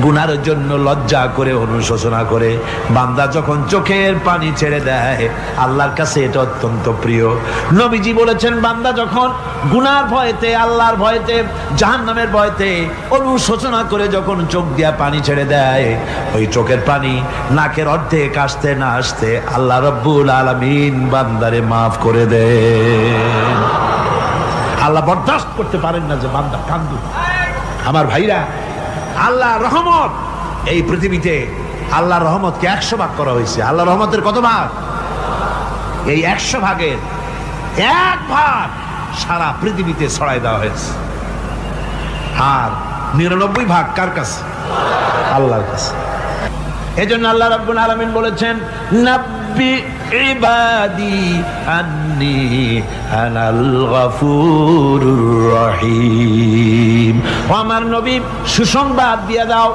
গুনার জন্য লজ্জা করে অনুশোচনা করে বান্দা যখন চোখের পানি ছেড়ে দেয় আল্লাহর কাছে এটা অত্যন্ত প্রিয়। নবীজি বলেছেন, বান্দা যখন গুনার ভয়তে, আল্লাহর ভয়তে, জাহান্নামের ভয়তে অনুশোচনা করে যখন চোখ দিয়া পানি ছেড়ে দেয়, ওই চোখের পানি নাকের অর্ধেক আসতে না আসতে আল্লাহ রব্বুল আলামিন বান্দারে মাফ করে দেয়। আল্লাহ বরদাস্ত করতে পারেন না যে বান্দা কান্দুক। আমার ভাইরা, আল্লাহ রহমত, এই পৃথিবীতে আল্লাহ রহমতকে 100 ভাগ করা হয়েছে। আল্লাহ রহমতের কত ভাগ? এই 100 ভাগের 1 ভাগ সারা পৃথিবীতে ছড়াই দেওয়া হয়েছে। আর 99 ভাগ কার কাছে? আল্লাহর কাছে। এজন্য আল্লাহ রাব্বুল আলামিন বলেছেন, নাব্বি ইবাদি আন্নি আনাল গফুরুর রহিম। ও আমার নবী, সুসংবাদ দিয়ে দাও